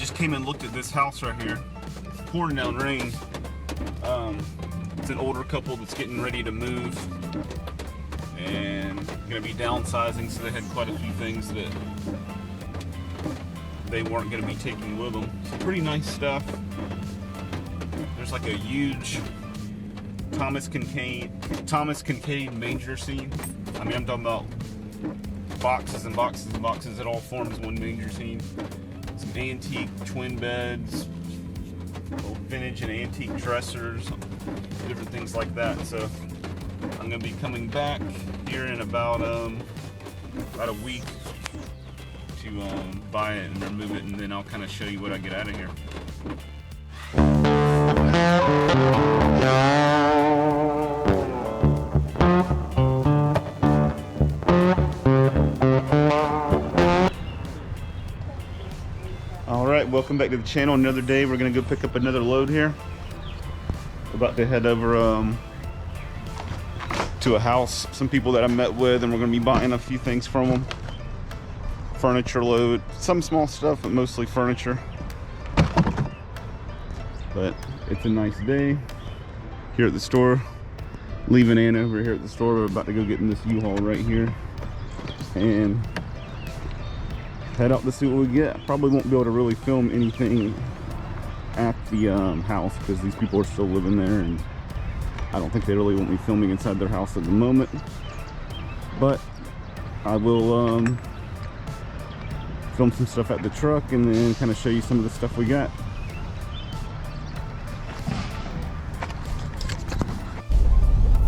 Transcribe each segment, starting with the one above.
just came and looked at this house right here. It's pouring down rain. It's an older couple that's getting ready to move and gonna be downsizing, so they had quite a few things that they weren't gonna be taking with them. Some pretty nice stuff. There's like a huge Thomas Kincaid manger scene. I mean, I'm talking about boxes and boxes and boxes. It all forms one manger scene. Some antique twin beds, old vintage and antique dressers, different things like that. So I'm gonna be coming back here in about a week to buy it and remove it, and then I'll kind of show you what I get out of here. Alright, welcome back to the channel. Another day. We're gonna go pick up another load here. About to head over to a house, some people that I met with, and we're gonna be buying a few things from them. Furniture load, some small stuff, but mostly furniture. But it's a nice day here at the store. Leaving Anna over here at the store. We're about to go get in this U-Haul right here and head out to see what we get. I probably won't be able to really film anything at the house because these people are still living there, and I don't think they really want me filming inside their house at the moment. But I will film some stuff at the truck and then kind of show you some of the stuff we got.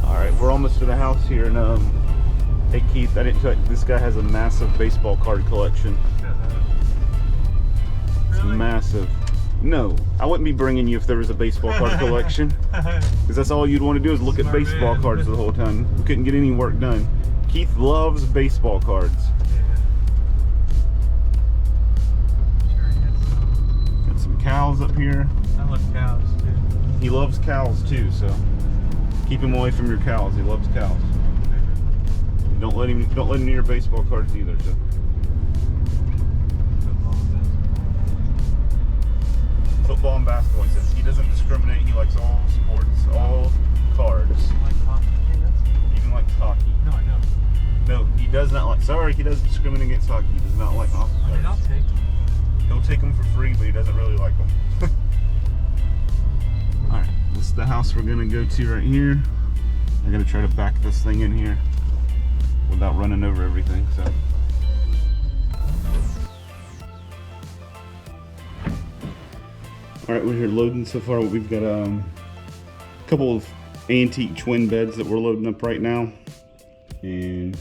Alright, we're almost to the house here, and hey Keith, I didn't tell you, this guy has a massive baseball card collection. It's massive. No, I wouldn't be bringing you if there was a baseball card collection, because that's all you'd want to do is look at baseball cards the whole time. We couldn't get any work done. Keith loves baseball cards. Got some cows up here. I love cows too. He loves cows too, so keep him away from your cows. He loves cows. Don't let him near your baseball cards either. So. Football and basketball, he says. He doesn't discriminate. He likes all sports, all cards. Like hockey. Even likes hockey. No, I don't. No, he does not like. Sorry, he does discriminate against hockey. He does not like hockey. I mean, I'll take them. He'll take them for free, but he doesn't really like them. Alright, this is the house we're gonna go to right here. I gotta try to back this thing in here without running over everything. So. Alright, we're here loading so far. We've got a couple of antique twin beds that we're loading up right now, and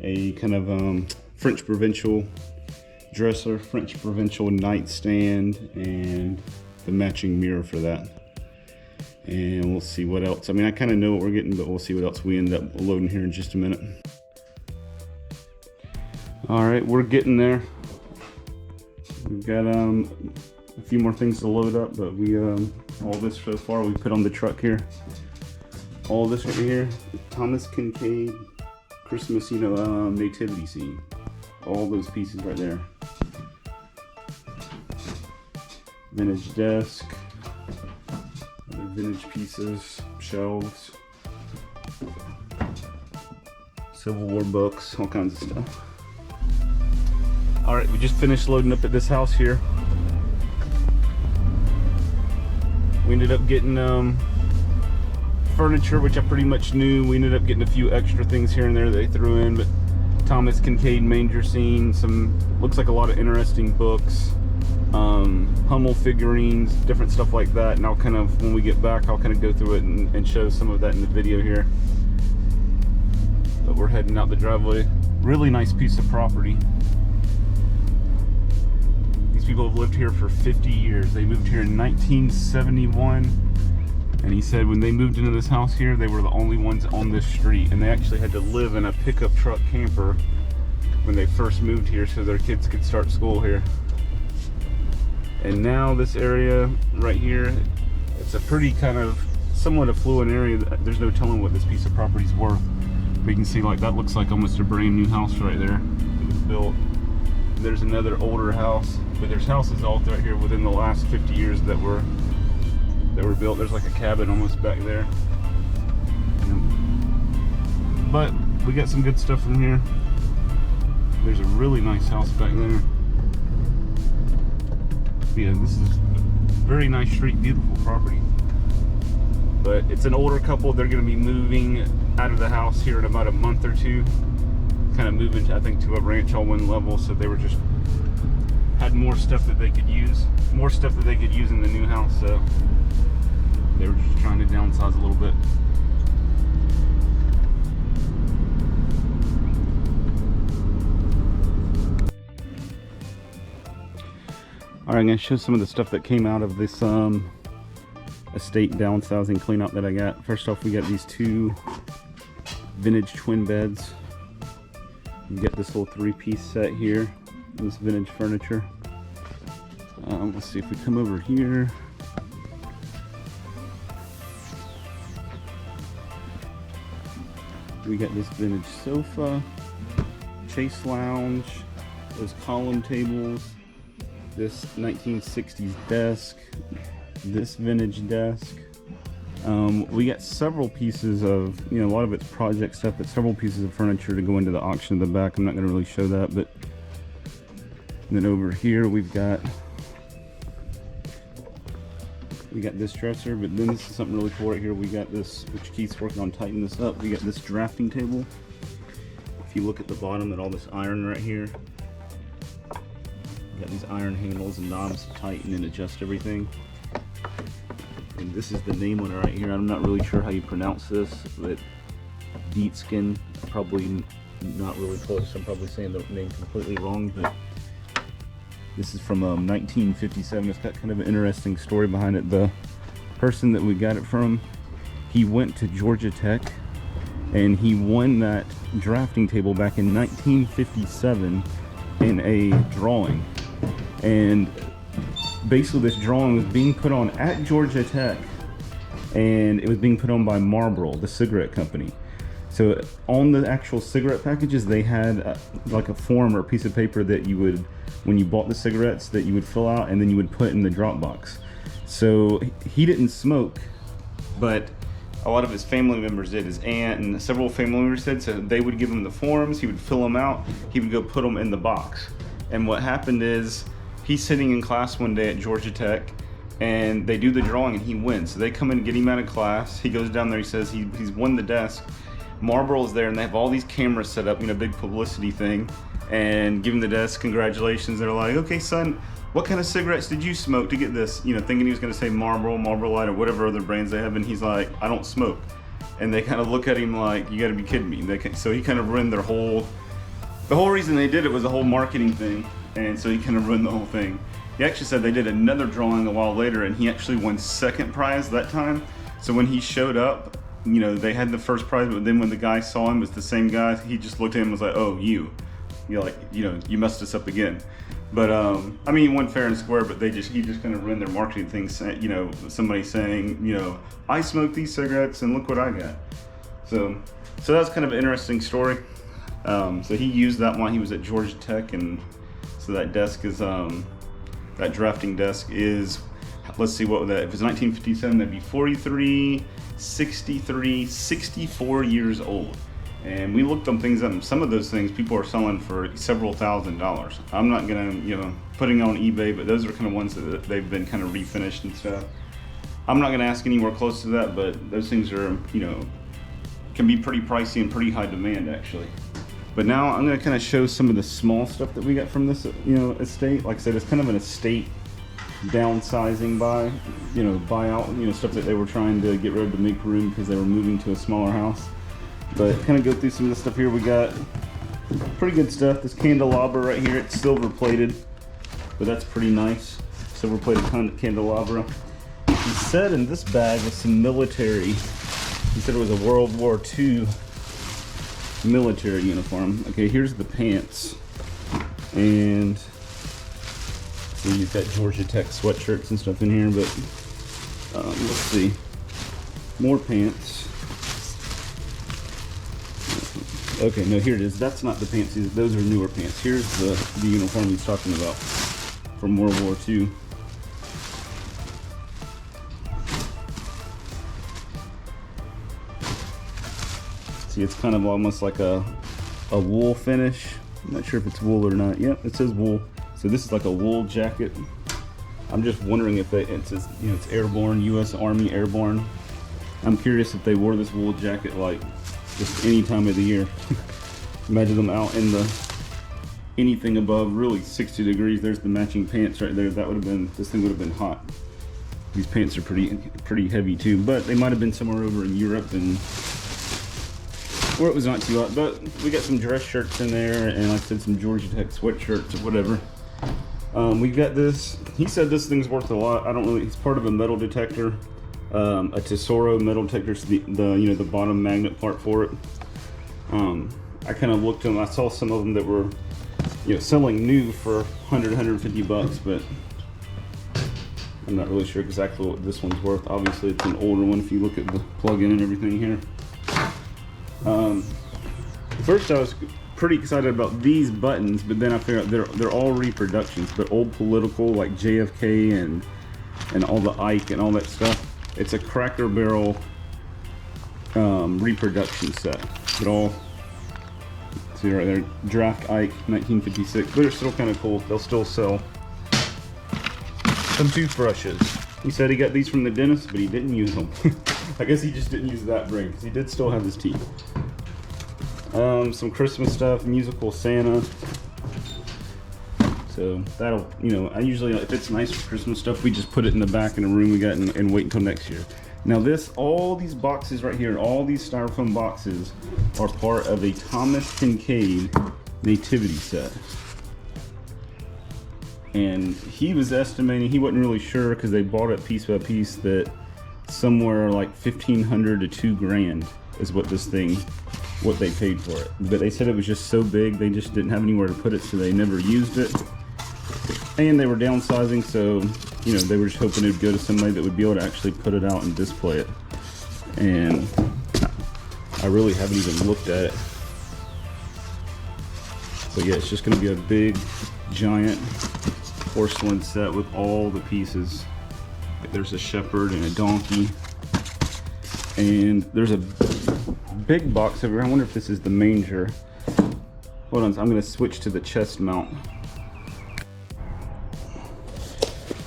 a kind of French provincial dresser, French provincial nightstand, and the matching mirror for that. And we'll see what else. I mean, I kind of know what we're getting, but we'll see what else we end up loading here in just a minute. Alright, we're getting there. We've got a few more things to load up, but we all this so far we put on the truck here. All this right here, Thomas Kincaid Christmas, nativity scene. All those pieces right there. Vintage desk, other vintage pieces, shelves, Civil War books, all kinds of stuff. All right, we just finished loading up at this house here. We ended up getting furniture, which I pretty much knew. We ended up getting a few extra things here and there that they threw in, but Thomas Kincaid manger scene, some, looks like a lot of interesting books, Hummel figurines, different stuff like that. And I'll kind of, when we get back, I'll kind of go through it and show some of that in the video here. But we're heading out the driveway. Really nice piece of property. People have lived here for 50 years. They moved here in 1971, and he said when they moved into this house here, they were the only ones on this street, and they actually had to live in a pickup truck camper when they first moved here so their kids could start school here. And now this area right here, it's a pretty kind of somewhat affluent area. There's no telling what this piece of property's worth. But you can see, like, that looks like almost a brand new house right there. It was built in there's another older house, but there's houses all throughout here within the last 50 years that were built. There's like a cabin almost back there. But we got some good stuff from here. There's a really nice house back there. Yeah, this is a very nice street, beautiful property. But it's an older couple. They're going to be moving out of the house here in about a month or two. Kind of moving, to, I think, to a ranch on one level. So they were just had more stuff that they could use, in the new house. So they were just trying to downsize a little bit. All right, I'm gonna show some of the stuff that came out of this estate downsizing cleanup that I got. First off, we got these two vintage twin beds. You get this little three-piece set here, this vintage furniture. Let's see if we come over here. We got this vintage sofa, chase lounge, those column tables, this 1960s desk, this vintage desk. We got several pieces of, a lot of it's project stuff, but several pieces of furniture to go into the auction in the back. I'm not going to really show that, but then over here we've got this dresser, but then this is something really cool right here. We got this, which Keith's working on tightening this up. We got this drafting table. If you look at the bottom at all this iron right here, got these iron handles and knobs to tighten and adjust everything. And this is the name on it right here. I'm not really sure how you pronounce this, but Deetskin, probably not really close. I'm probably saying the name completely wrong, but this is from 1957. It's got kind of an interesting story behind it. The person that we got it from, he went to Georgia Tech and he won that drafting table back in 1957 in a drawing. And basically this drawing was being put on at Georgia Tech, and it was being put on by Marlboro, the cigarette company. So on the actual cigarette packages, they had like a form or a piece of paper that you would, when you bought the cigarettes, that you would fill out and then you would put in the drop box. So he didn't smoke, but a lot of his family members did. His aunt and several family members did, so they would give him the forms, he would fill them out, he would go put them in the box. And what happened is, he's sitting in class one day at Georgia Tech, and they do the drawing and he wins. So they come in and get him out of class. He goes down there, he says he's won the desk. Marlboro's there and they have all these cameras set up, big publicity thing, and give him the desk, congratulations. They're like, okay son, what kind of cigarettes did you smoke to get this? Thinking he was gonna say Marlboro, Marlboro Light, or whatever other brands they have, and he's like, I don't smoke. And they kind of look at him like, you gotta be kidding me. So he kind of ruined the whole reason they did it was a whole marketing thing. And so he kind of ruined the whole thing. He actually said they did another drawing a while later and he actually won second prize that time. So when he showed up, they had the first prize, but then when the guy saw him, it was the same guy, he just looked at him and was like, oh, you you messed us up again. But he won fair and square, but he just kind of ruined their marketing thing, somebody saying, I smoked these cigarettes and look what I got. So that's kind of an interesting story. So he used that while he was at Georgia Tech, and so that desk is, that drafting desk is, let's see what that, if it's 1957, that'd be 43, 63, 64 years old. And we looked them things up, and some of those things people are selling for several $1,000s. I'm not gonna, putting on eBay, but those are kind of ones that they've been kind of refinished and stuff. I'm not gonna ask anywhere close to that, but those things are, can be pretty pricey and pretty high demand actually. But now I'm gonna kind of show some of the small stuff that we got from this, estate. Like I said, it's kind of an estate downsizing buyout, stuff that they were trying to get rid of to make room because they were moving to a smaller house. But kind of go through some of the stuff here. We got pretty good stuff. This candelabra right here, it's silver plated, but that's pretty nice. Silver plated candelabra. He said in this bag was some military. He said it was a World War II military uniform. Okay, here's the pants, and so you've got Georgia Tech sweatshirts and stuff in here, but let's see, more pants. Okay, no, here it is. That's not the pants. Those are newer pants. Here's the uniform he's talking about from World War II. See, it's kind of almost like a wool finish. I'm not sure if it's wool or not. Yep, it says wool. So this is like a wool jacket. I'm just wondering if it says, you know, it's airborne, U.S. Army airborne. I'm curious if they wore this wool jacket like just any time of the year. Imagine them out in the anything above really 60 degrees. There's the matching pants right there. That would have been, this thing would have been hot. These pants are pretty heavy too, but they might have been somewhere over in Europe and where it was not too hot. But we got some dress shirts in there, and like I said, some Georgia Tech sweatshirts or whatever. We got this. He said this thing's worth a lot. I don't really. It's part of a metal detector, a Tesoro metal detector. So the you know, the bottom magnet part for it. I kind of looked at them. I saw some of them that were, you know, selling new for 100, 150 bucks, but I'm not really sure exactly what this one's worth. Obviously, it's an older one if you look at the plug-in and everything here. First, I was pretty excited about these buttons, but then I figured out they're all reproductions, but old political like JFK and all the Ike and all that stuff. It's a Cracker Barrel reproduction set. It all, see right there, Draft Ike 1956, but they're still kind of cool. They'll still sell. Some toothbrushes. He said he got these from the dentist, but he didn't use them. I guess he just didn't use that brand because he did still have his teeth. Some Christmas stuff, musical Santa. So that'll, you know, I usually, if it's nice for Christmas stuff, we just put it in the back in a room we got and wait until next year. Now this, all these boxes right here, all these styrofoam boxes are part of a Thomas Kincaid nativity set. And he was estimating, he wasn't really sure because they bought it piece by piece, that somewhere like $1,500 to $2,000 is what this thing, what they paid for it. But they said it was just so big, they just didn't have anywhere to put it, so they never used it. And they were downsizing, so, you know, they were just hoping it would go to somebody that would be able to actually put it out and display it. And I really haven't even looked at it. So yeah, it's just gonna be a big, giant porcelain set with all the pieces. There's a shepherd and a donkey, and there's a big box over here. I wonder if this is the manger. Hold on, I'm gonna switch to the chest mount.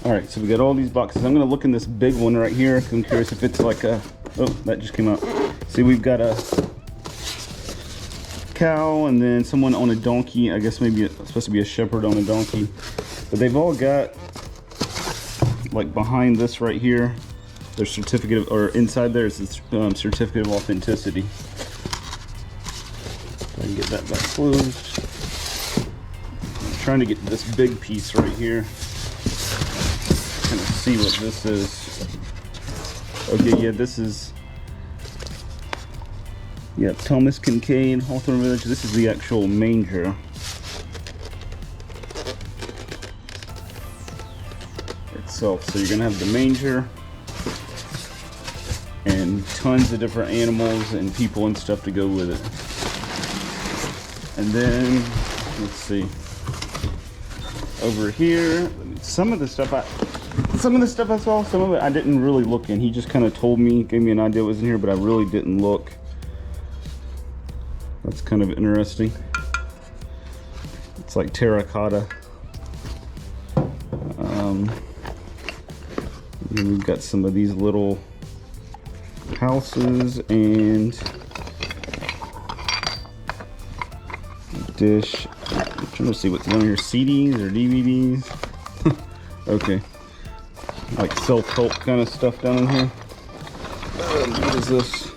All right, so we got all these boxes. I'm gonna look in this big one right here. I'm curious if it's like a, oh, that just came out. See, we've got a cow and then someone on a donkey. I guess maybe it's supposed to be a shepherd on a donkey. But they've all got, like behind this right here, their certificate of, or inside there is a certificate of authenticity. If I can get that back closed. I'm trying to get this big piece right here. Kind of see what this is. Okay, yeah, this is, yeah, Thomas Kincaid, Hawthorne Village. This is the actual manger. Itself. So you're gonna have the manger and tons of different animals and people and stuff to go with it. And then let's see, over here, some of the stuff I saw, some of it I didn't really look in. He just kind of told me, gave me an idea what was in here, but I really didn't look. That's kind of interesting. It's like terracotta. And we've got some of these little houses and dish. I'm trying to see what's on here. CDs or DVDs? Okay. Like self-help kind of stuff down in here. What is this?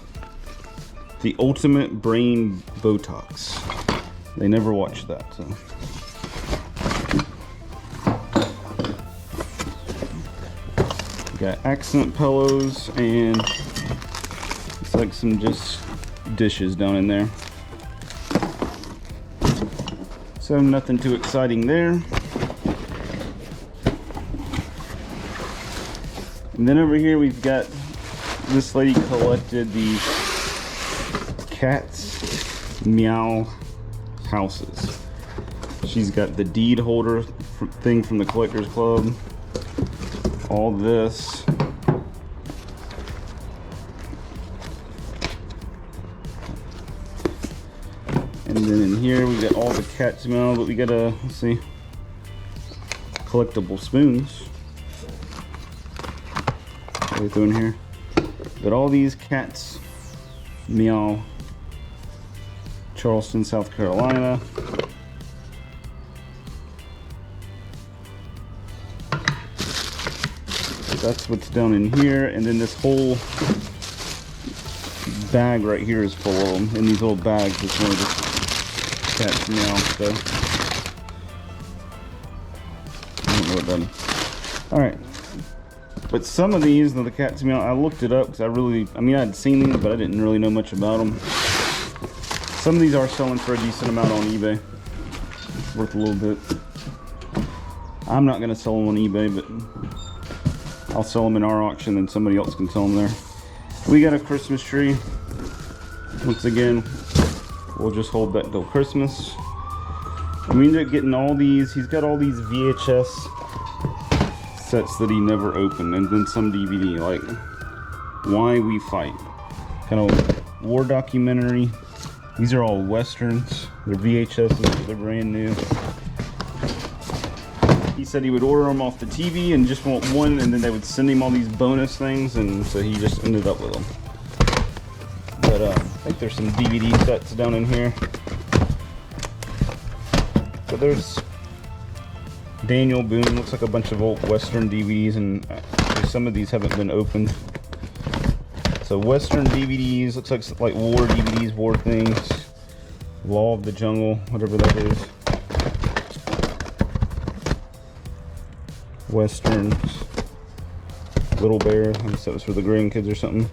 The Ultimate Brain Botox. They never watched that, so. Got accent pillows and it's like some just dishes down in there. So nothing too exciting there. And then over here we've got, this lady collected these cats. Meow houses. She's got the deed holder thing from the Collectors Club. All this. And then in here we got all the cat's meow, but we got a, let's see, collectible spoons. What are we doing here? Got all these cats meow. Charleston, South Carolina. That's what's down in here, and then this whole bag right here is full of them. In these little bags, it's one of the cats meow stuff. I don't know what that is. All right, but some of these, the cats meow, I looked it up because I mean, I'd seen these, but I didn't really know much about them. Some of these are selling for a decent amount on eBay. It's worth a little bit. I'm not gonna sell them on eBay, but I'll sell them in our auction, and somebody else can sell them there. We got a Christmas tree. Once again, we'll just hold that till Christmas. And we ended up getting all these. He's got all these VHS sets that he never opened, and then some DVD, like Why We Fight. Kind of war documentary. These are all Westerns. They're VHSs, they're brand new. He said he would order them off the TV and just want one, and then they would send him all these bonus things, and so he just ended up with them. But I think there's some DVD sets down in here. So there's Daniel Boone, looks like a bunch of old Western DVDs, and some of these haven't been opened. So Western DVDs, looks like war DVDs, war things. Law of the Jungle, whatever that is. Westerns. Little Bear, I guess that was for the grandkids or something.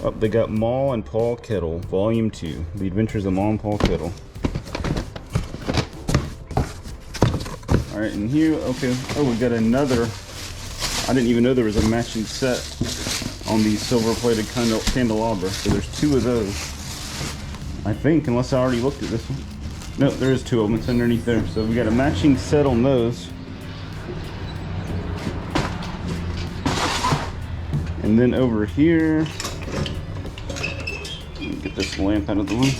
Oh, they got Ma and Paul Kettle, Volume 2. The Adventures of Ma and Paul Kettle. Alright, and here, okay, oh, we got another. I didn't even know there was a matching set on these silver-plated candelabra. So there's two of those, I think, unless I already looked at this one. No, there is two of them. It's underneath there. So we got a matching set on those. And then over here, let me get this lamp out of the way.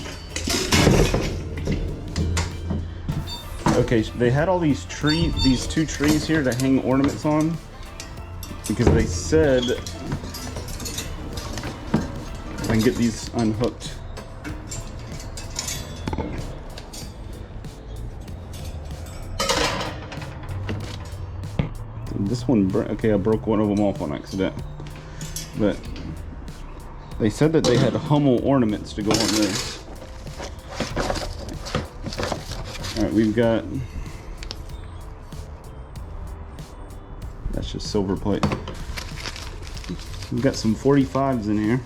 Okay, they had all these two trees here to hang ornaments on, because they said, I can get these unhooked. This one, okay, I broke one of them off on accident. But they said that they had Hummel ornaments to go on this. Alright, we've got, that's just silver plate. We've got some 45s in here.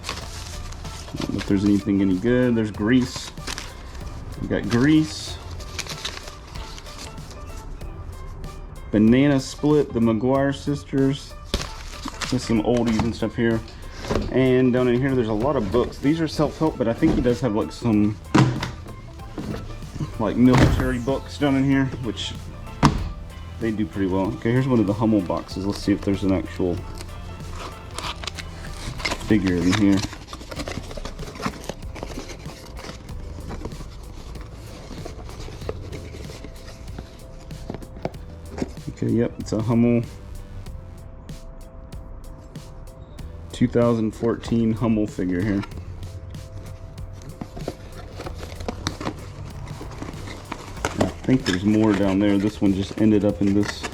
I don't know if there's anything any good. There's Grease. We've got Grease. Banana Split, the McGuire Sisters. There's some oldies and stuff here. And down in here, there's a lot of books. These are self-help, but I think he does have like some like military books down in here, which they do pretty well. Okay, here's one of the Hummel boxes. Let's see if there's an actual figure in here. Okay, yep, it's a Hummel 2014 Hummel figure here. I think there's more down there. This one just ended up in this,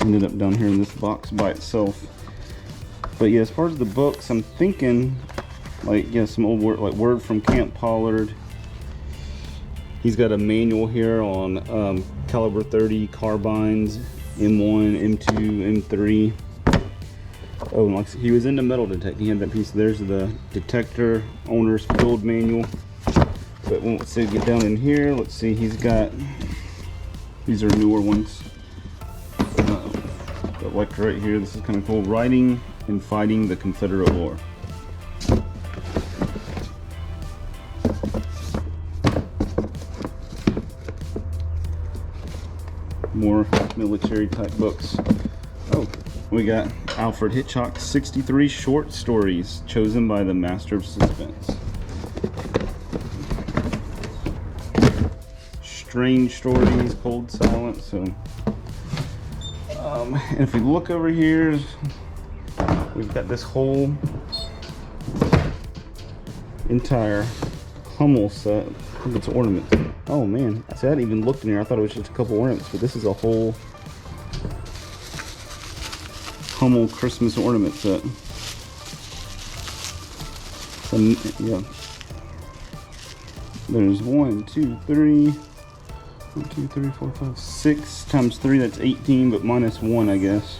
ended up down here in this box by itself. But yeah, as far as the books, I'm thinking like, yeah, some old word, like Word from Camp Pollard. He's got a manual here on caliber 30 carbines, M1, M2, M3. Oh, like he was into metal detecting. He had that piece. There's the detector owner's build manual. But let's see, get down in here. Let's see, he's got, these are newer ones. Like right here, this is kind of cool. Riding and Fighting the Confederate War. more military type books. Oh, we got Alfred Hitchcock's 63 short stories chosen by the master of suspense. Strange stories, cold silence. So, and if we look over here, we've got this whole entire Hummel set. I think it's ornaments. Oh man, see, I hadn't even looked in here. I thought it was just a couple ornaments, but this is a whole Hummel Christmas ornament set. Yeah. There's 1, 2, 3, 4, 5, 6 times 3. That's 18, but minus 1, I guess.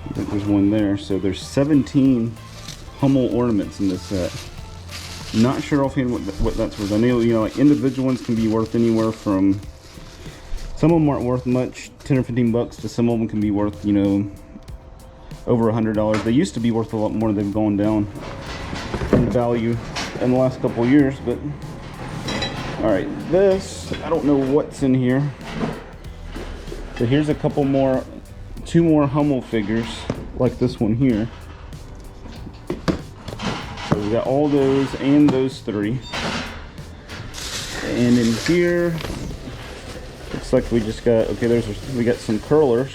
I think there's one there. So there's 17 Hummel ornaments in this set. Not sure offhand what that's worth. I know, you know, like individual ones can be worth anywhere from, some of them aren't worth much, 10 or 15 bucks, to some of them can be worth, you know, over $100. They used to be worth a lot more. They've gone down in value in the last couple of years. But all right, this, I don't know what's in here. So here's a couple more, 2 more Hummel figures like this one here. So we got all those and those 3. And in here, looks like we just got, okay, we got some curlers.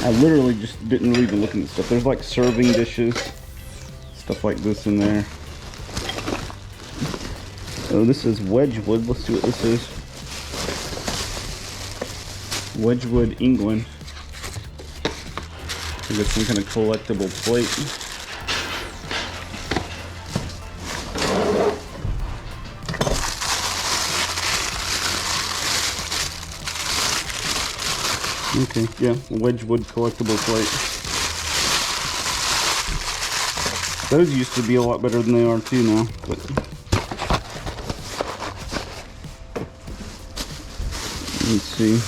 I literally just didn't really even look at this stuff. There's like serving dishes, stuff like this in there. Oh, this is Wedgwood. Let's see what this is. Wedgwood, England. I got some kind of collectible plate. Okay, yeah, Wedgwood collectible plate. Those used to be a lot better than they are too now, but let's see.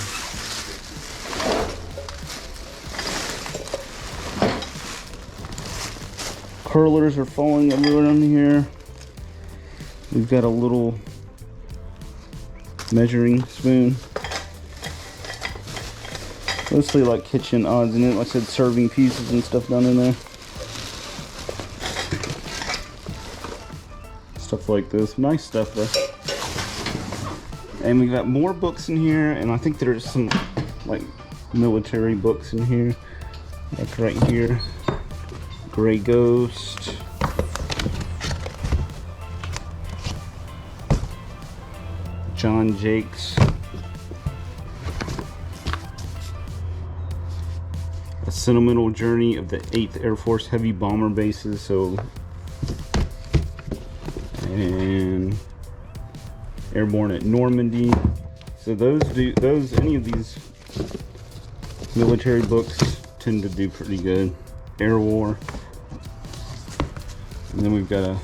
Curlers are falling everywhere on here. We've got a little measuring spoon. Mostly like kitchen odds in it. Like I said, serving pieces and stuff down in there. Stuff like this. Nice stuff though. And we got more books in here, and I think there's some like military books in here. Like right here. Gray Ghost. John Jakes. A Sentimental Journey of the 8th Air Force Heavy Bomber Bases. So, and Airborne at Normandy. So any of these military books tend to do pretty good. Air War. And then we've got a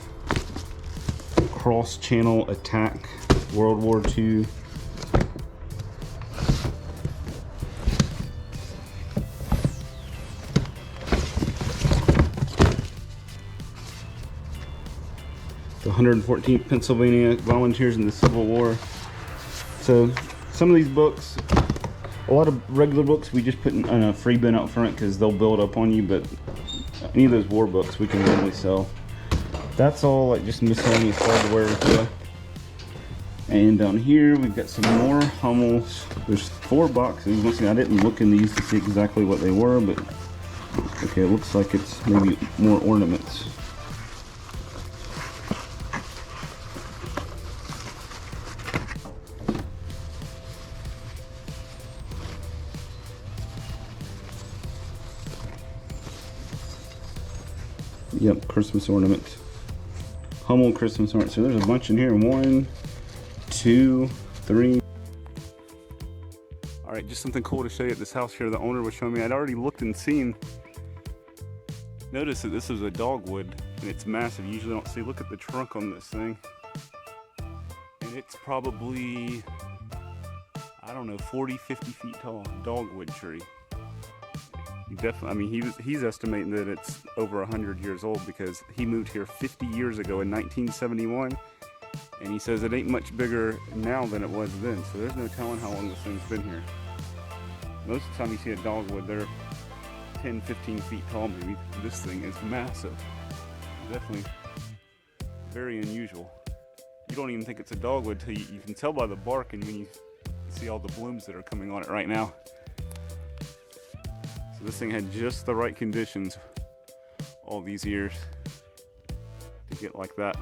Cross-Channel Attack, World War II. The 114th Pennsylvania Volunteers in the Civil War. So some of these books, a lot of regular books we just put in a free bin out front because they'll build up on you, but any of those war books we can normally sell. That's all like just miscellaneous hardware and stuff. And down here we've got some more Hummels. There's 4 boxes. Once again, I didn't look in these to see exactly what they were, but okay, it looks like it's maybe more ornaments. Yep, Christmas ornament. Hummel Christmas ornament. So there's a bunch in here. 1, 2, 3. All right, just something cool to show you at this house here. The owner was showing me. I'd already looked and seen. Notice that this is a dogwood and it's massive. You usually don't see. Look at the trunk on this thing. And it's probably, I don't know, 40, 50 feet tall. Dogwood tree. Definitely, I mean, he's estimating that it's over 100 years old because he moved here 50 years ago in 1971, And he says it ain't much bigger now than it was then, so there's no telling how long this thing's been here. Most of the time you see a dogwood, they're 10, 15 feet tall maybe. This thing is massive. Definitely very unusual. You don't even think it's a dogwood till you can tell by the bark and when you see all the blooms that are coming on it right now. So this thing had just the right conditions all these years to get like that.